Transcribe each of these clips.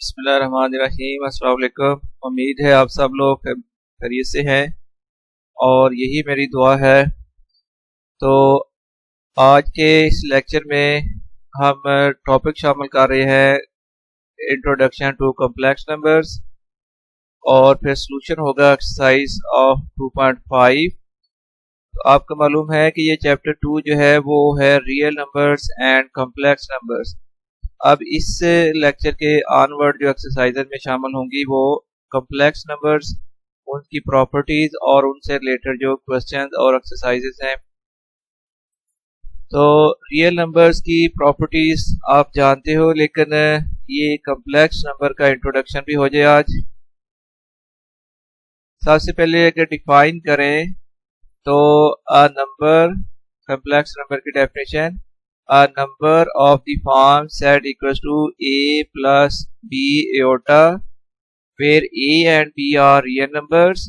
बिस्मिल्लाहिर्रहमानिर्रहीम। अस्सलाम वालेकुम। उम्मीद है आप सब लोग खैरियत से हैं और यही मेरी दुआ है। तो आज के इस लेक्चर में हम टॉपिक शामिल कर रहे हैं इंट्रोडक्शन टू कॉम्प्लेक्स नंबर्स और फिर सॉल्यूशन होगा एक्सरसाइज ऑफ 2.5। तो आपको मालूम है कि ये चैप्टर 2 जो है वो है real numbers and complex numbers. अब इस लेक्चर के ऑनवर्ड जो एक्सरसाइजेज में शामिल होंगी वो कॉम्प्लेक्स नंबर्स, उनकी प्रॉपर्टीज और उनसे रिलेटेड जो क्वेश्चंस और एक्सरसाइजेज हैं। तो रियल नंबर्स की प्रॉपर्टीज आप जानते हो, लेकिन ये कॉम्प्लेक्स नंबर का इंट्रोडक्शन भी हो जाए आज। सबसे पहले अगर डिफाइन करें तो अ नंबर, कॉम्प्लेक्स नंबर की definition, a number of the form Z equals to A plus B iota, where A and B are real numbers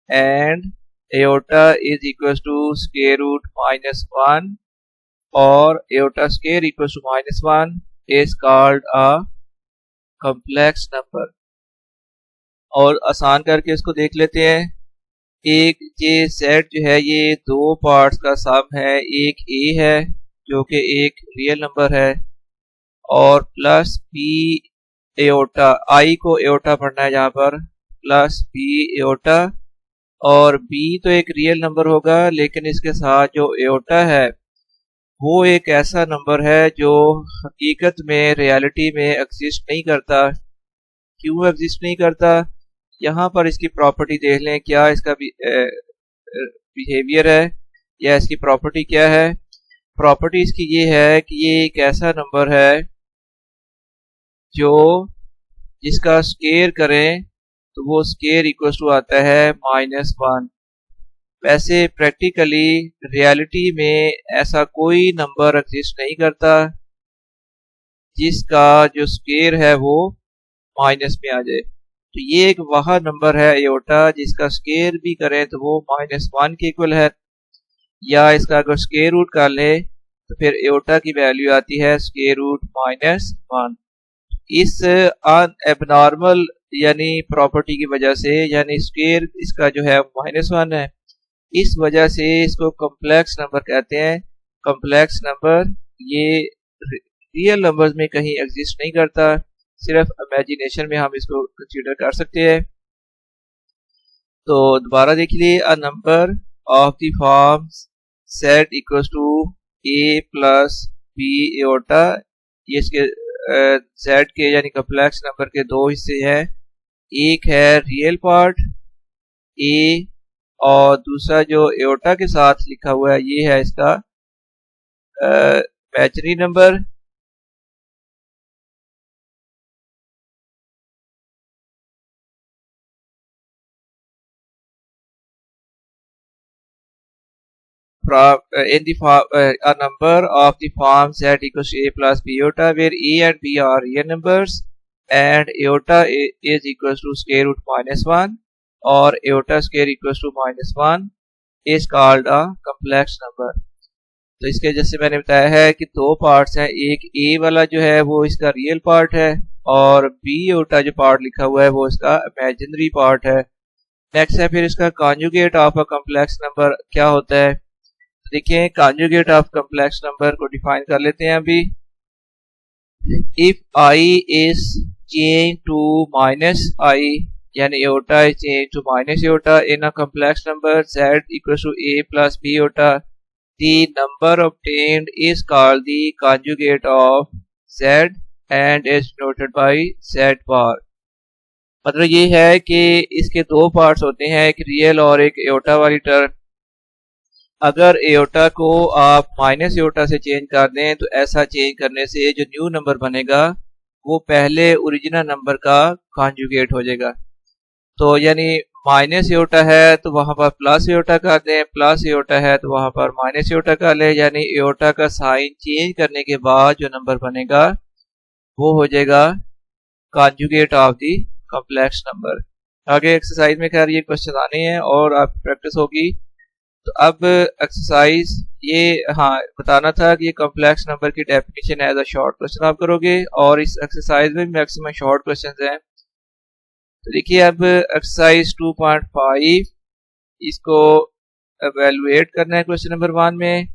and iota is equals to square root minus 1 or iota square equals to minus 1 is called a complex number। और आसान करके इसको देख लेते हैं। एक ये Z जो है ये दो पार्ट्स का सम है, एक A है जो कि एक रियल नंबर है और प्लस बी एओटा, आई को एओटा पढ़ना है यहाँ पर, प्लस बी एओटा। और बी तो एक रियल नंबर होगा लेकिन इसके साथ जो एओटा है वो एक ऐसा नंबर है जो हकीकत में रियलिटी में एग्जिस्ट नहीं करता। क्यों एग्जिस्ट नहीं करता? यहाँ पर इसकी प्रॉपर्टी देख लें, क्या इसका बिहेवियर है या इसकी प्रॉपर्टी क्या है। प्रॉपर्टी इसकी ये है कि ये एक ऐसा नंबर है जो जिसका स्केयर करें तो वो स्केयर इक्वल टू आता है -1। वैसे प्रैक्टिकली रियलिटी में ऐसा कोई नंबर एग्जिस्ट नहीं करता जिसका जो स्केयर है वो माइनस में आ जाए। तो ये एक वह नंबर है एओटा जिसका स्केयर भी करें तो वो -1 के इक्वल है, या इसका अगर स्क्वायर रूट कर ले तो फिर एओटा की वैल्यू आती है स्क्वायर रूट -1। इस एबनॉर्मल यानी प्रॉपर्टी की वजह से, यानी स्क्वायर इसका जो है -1 है, इस वजह से इसको कॉम्प्लेक्स नंबर कहते हैं। कॉम्प्लेक्स नंबर ये रियल नंबर्स में कहीं एग्जिस्ट नहीं करता, सिर्फ इमेजिनेशन में हम इसको कंसीडर कर सकते हैं। तो दोबारा देख लिए, a number of the form Z equals to A plus B iota। ये इसके Z के यानी कॉम्प्लेक्स नंबर के दो हिस्से हैं, एक है रियल पार्ट A और दूसरा जो एओटा के साथ लिखा हुआ है ये है इसका imaginary number. In the a number of the form Z equals to A plus B iota, where A and B are real numbers and iota is equals to square root -1 or iota square equals to -1 is called a complex number। तो इसके जैसे मैंने बताया है कि दो parts हैं, एक A वाला जो है वो इसका रियल पार्ट है और B iota जो पार्ट लिखा हुआ है वो इसका इमेजिनरी पार्ट है। नेक्स्ट है फिर इसका conjugate of a complex number क्या होता है। देखिए कॉन्जुगेट ऑफ कॉम्प्लेक्स नंबर को डिफाइन कर लेते हैं अभी। If i is change to -i यानी iota is change to -iota in a complex number Z equals to A plus B iota, the number obtained is called the conjugate of Z and is denoted by Z bar। मतलब ये है कि इसके दो parts होते हैं, एक real और एक एओटा वाली टर्म। अगर एओटा को आप -एओटा से चेंज कर दें तो ऐसा चेंज करने से जो न्यू नंबर बनेगा वो पहले ओरिजिनल नंबर का कॉन्जुगेट हो जाएगा। तो यानी -एओटा है तो वहां पर प्लस एओटा कर दें, प्लस एओटा है तो वहां पर -एओटा कर ले, यानी एओटा का साइन चेंज करने के बाद जो नंबर बनेगा वो हो जाएगा conjugate of the complex number. आगे एक्सरसाइज में खैर ये क्वेश्चन आने हैं और आप प्रैक्टिस होगी। तो अब एक्सरसाइज ये हाँ बताना था कि ये कॉम्प्लेक्स नंबर की definition as a short question आप करोगे और इस एक्सरसाइज में मैक्सिमम शॉर्ट क्वेश्चन हैं। तो देखिए अब एक्सरसाइज 2.5 इसको एवेलुएट करना है क्वेश्चन नंबर 1 में।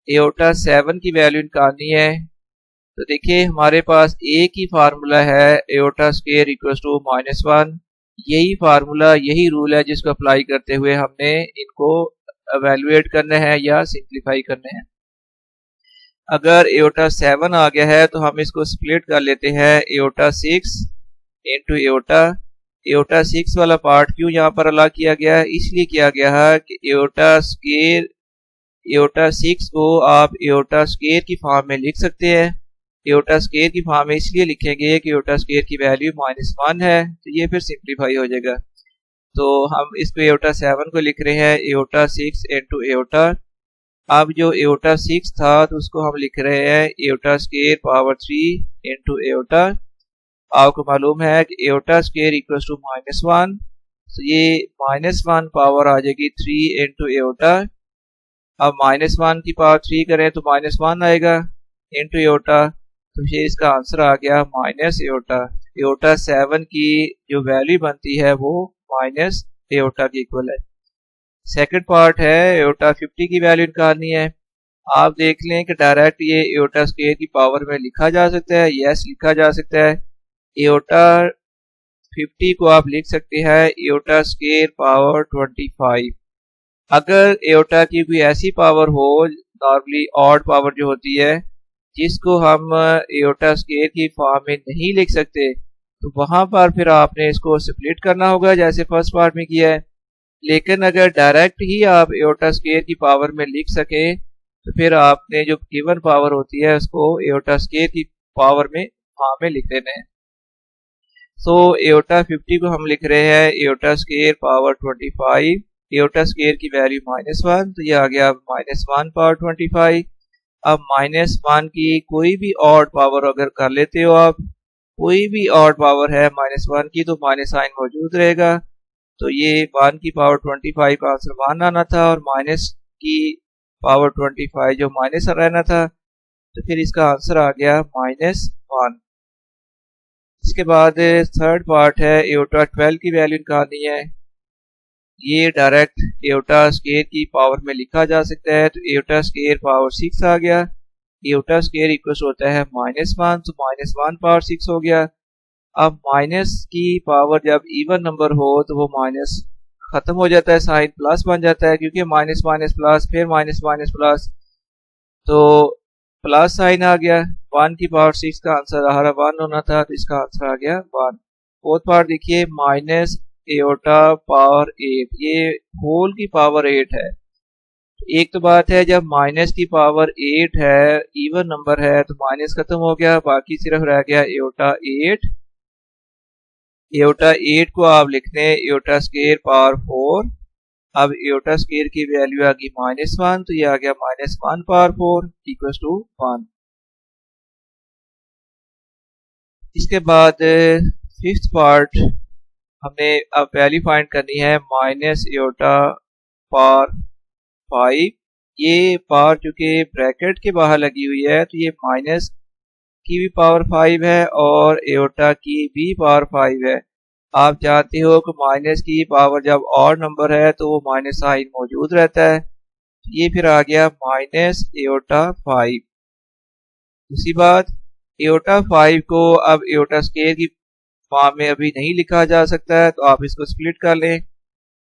एओटा 7 की वैल्यू निकालनी है। तो देखिए हमारे पास एक ही फार्मूला है एओटा स्क्वायर इक्वल्स टू -1। यही फार्मूला यही रूल है जिसको अप्लाई करते हुए हमने इनको एवेलुएट करना है या सिंप्लीफाई करना है। अगर एओटा 7 आ गया है तो हम इसको स्प्लिट कर लेते हैं एओटा 6 इंटू एओटा। एओटा 6 वाला पार्ट क्यों यहाँ पर अलग किया गया है, इसलिए किया गया है कि एओटा स्क्वायर एओटा 6 को आप एओटा स्क्वायर की फॉर्म में लिख सकते हैं। एओटा स्क्वायर की फॉर्म में इसलिए लिखेंगे कि एओटा स्क्वायर की वैल्यू -1 है, तो ये फिर सिंप्लीफाई हो जाएगा। तो हम इसको एओटा 7 को लिख रहे हैं एओटा 6 इंटू एओटा। अब जो एओटा 6 था तो उसको हम लिख रहे हैं aorta square power 3 into aorta. आपको मालूम है कि एओटा स्क्वायर इक्वल्स टू -1, तो ये -1 पावर आ जाएगी 3 इंटू एओटा। अब -1 की पावर 3 करें तो -1 आएगा इंटू एओटा, तो ये इसका आंसर आ गया माइनस एओटा। एओटा 7 की जो वैल्यू बनती है वो माइनस एओटा के इक्वल है। सेकंड पार्ट है एओटा 50 की वैल्यू निकालनी है। आप देख लें कि डायरेक्ट ये एओटा स्क्वायर की पावर में लिखा जा सकता है, यस लिखा जा सकता है। एओटा 50 को आप लिख सकते हैं एओटा स्क्वायर पावर 25। अगर एओटा की कोई ऐसी पावर हो नॉर्मली ऑड पावर जो होती है जिसको हम एओटा स्क्वायर की फॉर्म में नहीं लिख सकते, तो वहां पर फिर आपने इसको स्प्लिट करना होगा जैसे फर्स्ट पार्ट में किया है। लेकिन अगर डायरेक्ट ही आप एओटा स्क्वायर की पावर में लिख सके तो फिर आपने जो गिवन पावर होती है उसको एओटा स्क्वायर की पावर में फॉर्म में लिख देना है। सो एओटा 50 को हम लिख रहे हैं aorta square power 25। Aorta square की वैल्यू -1, तो ये आ गया -1 पावर 25। अब -1 की कोई भी ऑड पावर अगर कर लेते हो आप, कोई भी ऑड पावर है -1 की, तो माइनस साइन मौजूद रहेगा। तो ये 1 की पावर 25 का आंसर 1 आना था और माइनस की पावर 25 जो माइनस रहना था, तो फिर इसका आंसर आ गया -1। इसके बाद थर्ड पार्ट है एओटा 12 की वैल्यू निकालनी है। ये डायरेक्ट एओटा स्क्वायर की पावर में लिखा जा सकता है, तो एओटा स्क्वायर पावर 6 आ गया। एओटा स्क्वायर इक्वल होता है -1, तो -1 पावर 6 हो गया। अब माइनस की पावर जब इवन नंबर हो तो वो माइनस खत्म हो जाता है, साइन प्लस बन जाता है, क्योंकि माइनस माइनस प्लस फिर माइनस माइनस प्लस, तो प्लस साइन आ गया। 1 की पावर 6 का आंसर आ रहा 1 होना था, तो इसका आंसर आ गया 1। फोर्थ पार्ट देखिए माइनस एओटा पावर 8, ये होल की पावर 8 है। एक तो बात है जब माइनस की पावर 8 है, इवन नंबर है, तो माइनस खत्म हो गया, बाकी सिर्फ रह गया एओटा 8। एओटा 8 को आप लिखते हैं एओटा स्क्वायर पावर 4। अब एओटा स्क्वायर की वैल्यू आ गई -1, तो ये आ गया -1 पावर 4 इक्वल्स टू 1। इसके बाद फिफ्थ पार्ट हमने अब वैल्यू फाइंड करनी है माइनस एओटा पावर 5। ये पावर चूंकि ब्रैकेट के बाहर लगी हुई है तो ये माइनस की भी पावर 5 है और एओटा की भी पावर 5 है। आप जानते हो कि माइनस की पावर जब ऑड नंबर है तो वो माइनस साइन मौजूद रहता है। ये फिर आ गया माइनस एओटा 5। दूसरी बात एओटा 5 को अब एओटा स्क्वायर की फॉर्म में अभी नहीं लिखा जा सकता है, तो आप इसको स्प्लिट कर लें।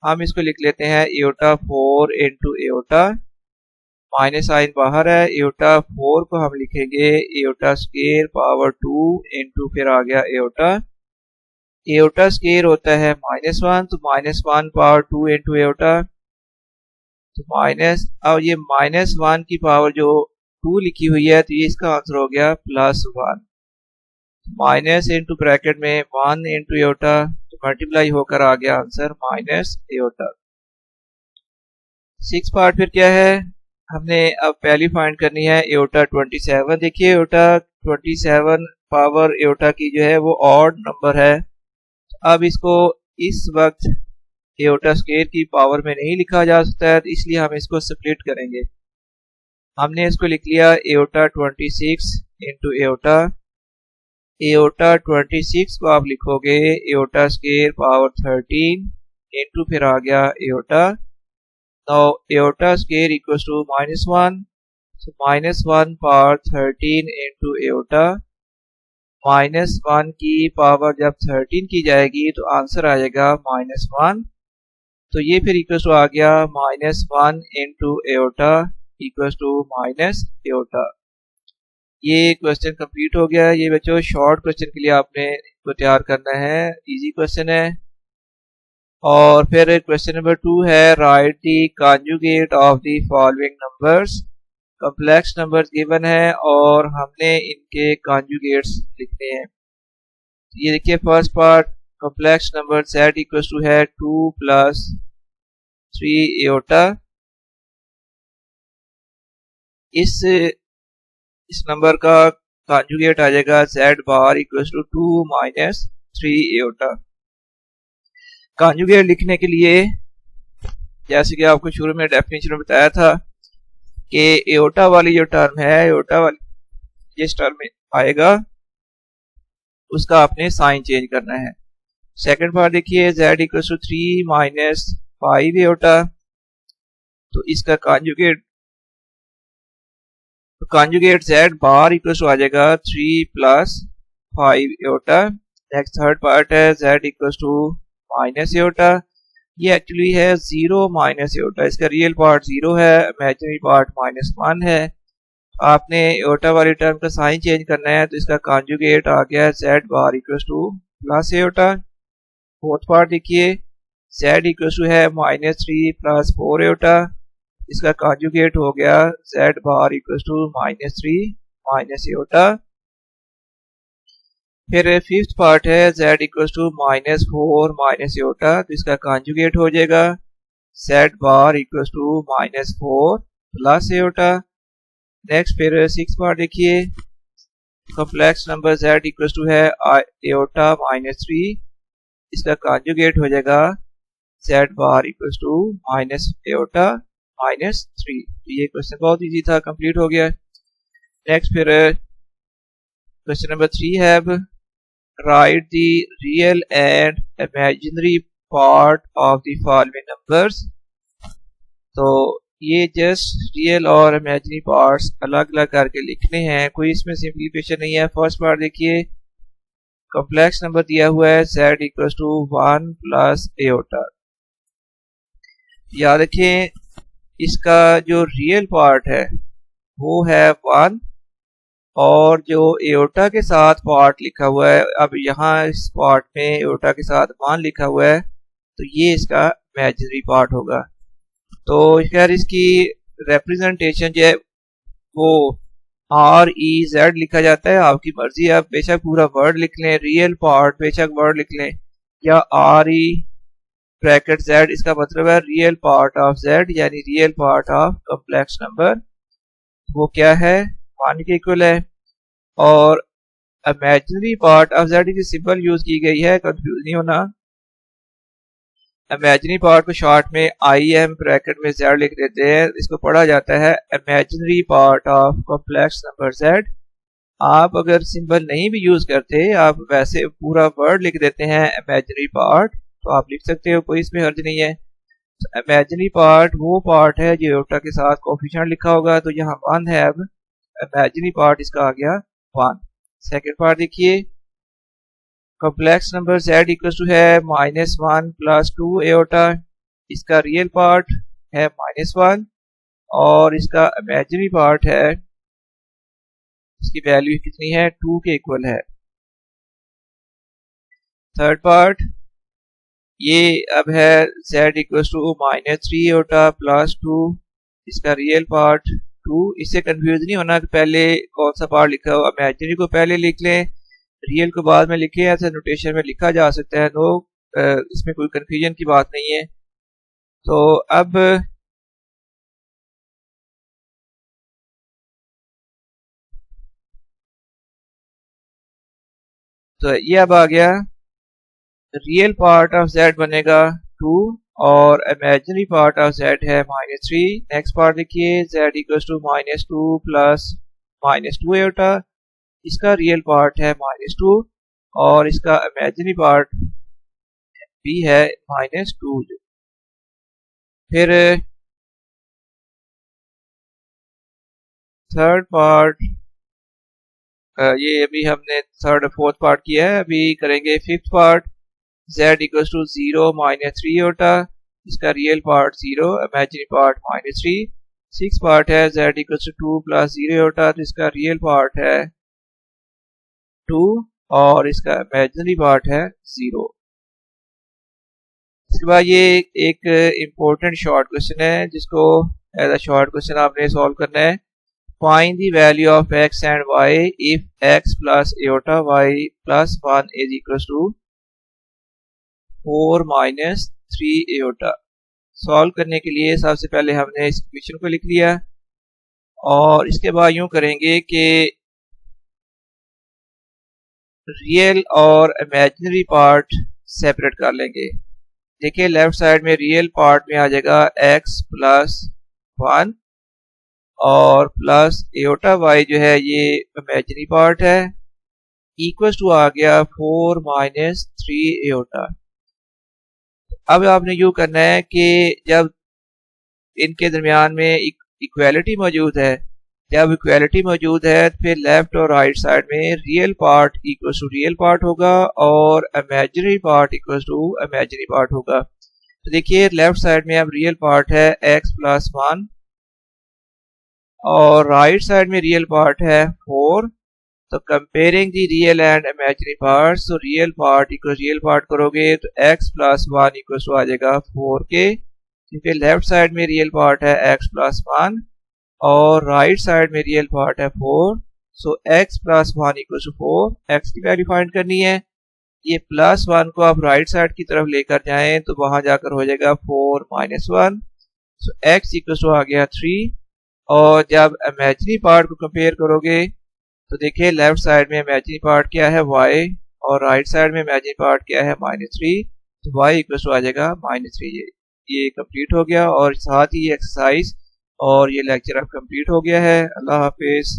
हम इसको लिख लेते हैं iota 4 into iota, minus sign बाहर है। एओटा 4 को हम लिखेंगे एओटा स्क्वायर पावर 2 इंटू फिर आ गया एओटा। एओटा स्क्वायर होता है -1, तो -1 पावर 2 इंटू एओटा, तो माइनस, अब ये -1 की पावर जो 2 लिखी हुई है तो ये इसका आंसर हो गया +1। माइनस इंटू ब्रैकेट में 1 इंटू एओटा, तो मल्टीप्लाई होकर आ गया आंसर माइनस एओटा। 6 पार्ट फिर क्या है, हमने अब वैल्यू फाइंड करनी है एओटा 27। देखिए एओटा 27 पावर एओटा की जो है वो ऑड नंबर है। अब इसको इस वक्त एओटा स्क्वायर की पावर में नहीं लिखा जा सकता है, तो इसलिए हम इसको स्प्लिट करेंगे। हमने इसको लिख लिया एओटा 26 इंटू एओटा। एओटा 26 को आप लिखोगे एओटा स्क्वायर पावर 13 इंटू फिर आ गया iota. Now iota square equals to -1, so -1 power 13 into iota. -1 की पावर जब 13 की जाएगी तो आंसर आ जाएगा -1, तो ये फिर इक्वल्स टू आ गया -1 into iota equals to minus iota. ये क्वेश्चन कंप्लीट हो गया। ये बच्चों शॉर्ट क्वेश्चन के लिए आपने इसको तैयार करना है, इजी क्वेश्चन है। और फिर क्वेश्चन नंबर 2 है write the conjugate of the following numbers. Complex numbers given है और हमने इनके कॉन्जुगेट्स लिखने हैं। ये देखिए first part complex number z equals to है 2 + 3 एओटा। इस नंबर का कॉन्जुगेट आ जाएगा z bar equals to 2 - 3 iota. Conjugate लिखने के लिए जैसे कि आपको शुरू में डेफिनेशन में बताया था कि एओटा वाली जो टर्म है, एओटा वाली जिस टर्म में आएगा उसका आपने साइन चेंज करना है। सेकंड पार्ट देखिए z इक्वल्स टू 3 - 5 एओटा, तो इसका conjugate z bar equals to आ जाएगा 3 + 5 एओटा। नेक्स्ट थर्ड पार्ट है z equals to minus iota. ये एक्चुअली है 0 - एओटा, इसका रियल पार्ट 0 है, इमेजिनरी पार्ट -1 है। आपने एओटा वाली टर्म का साइन चेंज करना है, तो इसका कॉन्जुगेट आ गया z bar equals to plus iota. Fourth part देखिए z इक्वल्स टू है -3 + 4 एओटा, इसका कॉन्जुगेट हो गया z bar equals to -3 - iota. फिर फिफ्थ पार्ट है z इक्वल्स टू -4 - एओटा, तो इसका कॉन्जुगेट हो जाएगा z bar equals to -4 + iota. Next फिर सिक्स पार्ट देखिए complex number z equals to है एओटा -3, इसका कॉन्जुगेट हो जाएगा z bar equals to iota -3। ये क्वेश्चन बहुत इजी था, कंप्लीट हो गया। नेक्स्ट फिर क्वेश्चन नंबर 3 है write the real and imaginary part of the following numbers. तो ये जस्ट रियल और इमेजिनरी पार्ट्स अलग अलग करके लिखने हैं, कोई इसमें सिंप्लीफिकेशन नहीं है। फर्स्ट पार्ट देखिए कॉम्प्लेक्स नंबर दिया हुआ है z इक्वल्स टू 1 + एओटा। याद रखें इसका जो रियल पार्ट है वो है 1 और जो एओटा के साथ पार्ट लिखा हुआ है, अब यहाँ इस पार्ट में एओटा के साथ 1 लिखा हुआ है, तो ये इसका इमेजिनरी पार्ट होगा। तो खैर इसकी रिप्रेजेंटेशन जो है वो REZ लिखा जाता है, आपकी मर्जी है, आप बेशक पूरा वर्ड लिख लें, रियल पार्ट बेशक वर्ड लिख लें, या RE(Z), इसका मतलब है रियल पार्ट ऑफ z, यानी real part of complex number, वो क्या है 1 के इक्वल है। और इमेजिनरी पार्ट ऑफ z की सिंबल यूज की गई है, कंफ्यूज नहीं होना। इमेजिनरी पार्ट को शॉर्ट में IM ब्रैकेट में z लिख देते हैं, इसको पढ़ा जाता है imaginary part of complex number z। आप अगर सिंबल नहीं भी यूज करते, आप वैसे पूरा वर्ड लिख देते हैं इमेजिनरी पार्ट, तो आप लिख सकते हो, कोई इसमें हर्ज नहीं है। तो इमेजिनरी पार्ट वो पार्ट है जो एओटा के साथ कोफिशिएंट लिखा होगा, तो यहाँ 1 है, अब इमेजिनरी पार्ट इसका आ गया 1। सेकेंड पार्ट देखिए complex number z equals to है -1 + 2 एओटा, इसका रियल पार्ट है -1 और इसका इमेजिनरी पार्ट है, इसकी वैल्यू कितनी है 2 के इक्वल है। थर्ड पार्ट ये अब है z इक्वल्स टू -3 एओटा + 2, इसका रियल पार्ट 2। इससे कंफ्यूज नहीं होना कि पहले कौन सा पार्ट लिखा हो, इमेजिनरी को पहले लिख लें, रियल को बाद में लिखे, ऐसे नोटेशन में लिखा जा सकता है, नो इसमें कोई कंफ्यूजन की बात नहीं है। तो अब ये अब आ गया रियल पार्ट ऑफ z बनेगा 2 और इमेजिनरी पार्ट ऑफ z है -3। नेक्स्ट पार्ट देखिए z equals to -2 plus -2 iota, इसका रियल पार्ट है -2 और इसका इमेजिनरी पार्ट भी है -2। फिर थर्ड पार्ट, ये अभी हमने थर्ड और फोर्थ पार्ट किया है, अभी करेंगे fifth part. z equals to 0 -3 iota, इसका real part 0, imaginary part -3। Six part है z equals to 2 plus 0 iota, तो इसका रियल पार्ट है 2 और इसका इमेजिनरी पार्ट है 0। इसके बाद ये एक इम्पोर्टेंट शॉर्ट क्वेश्चन है जिसको एज अ शॉर्ट क्वेश्चन आपने सॉल्व करना है। Find the value of x and y if x plus iota y plus 1 is equal to 4 minus 3 iota. Solve करने के लिए सबसे पहले हमने इस इक्वेशन को लिख लिया और इसके बाद यूं करेंगे कि रियल और इमेजिनरी पार्ट सेपरेट कर लेंगे। देखिए लेफ्ट साइड में रियल पार्ट में आ जाएगा x प्लस 1 और प्लस आयोटा y जो है ये इमेजिनरी पार्ट है, इक्वल्स टू आ गया 4 माइनस 3 आयोटा। अब आपने यूं करना है कि जब इनके दरमियान में इक्वालिटी मौजूद है, जब इक्वालिटी मौजूद है तो फिर लेफ्ट और राइट साइड में real part equals to real part होगा और imaginary part equals to imaginary part होगा। तो देखिए लेफ्ट साइड में अब रियल पार्ट है x प्लस 1 और राइट साइड में रियल पार्ट है 4। तो comparing the real and imaginary part, तो real part equal real part करोगे तो x प्लस 1 इक्वल टू आ जाएगा 4 के, क्योंकि लेफ्ट साइड में रियल पार्ट है x प्लस 1 और राइट साइड में रियल पार्ट है 4। So x plus 1 equal to 4। x की वैल्यू फाइंड करनी है, ये प्लस 1 को आप राइट साइड की तरफ लेकर जाएं तो वहां जाकर हो जाएगा 4 minus 1। So x equal to आ गया 3। और जब इमेजिनरी पार्ट को कंपेयर करोगे तो देखिए लेफ्ट साइड में इमेजिनरी पार्ट क्या है y और राइट साइड में इमेजिनरी पार्ट क्या है -3, तो y इक्वल टू आ जाएगा -3। ये कंप्लीट हो गया और साथ ही ये एक्सरसाइज और ये लेक्चर अब कंप्लीट हो गया है। अल्लाह हाफिज।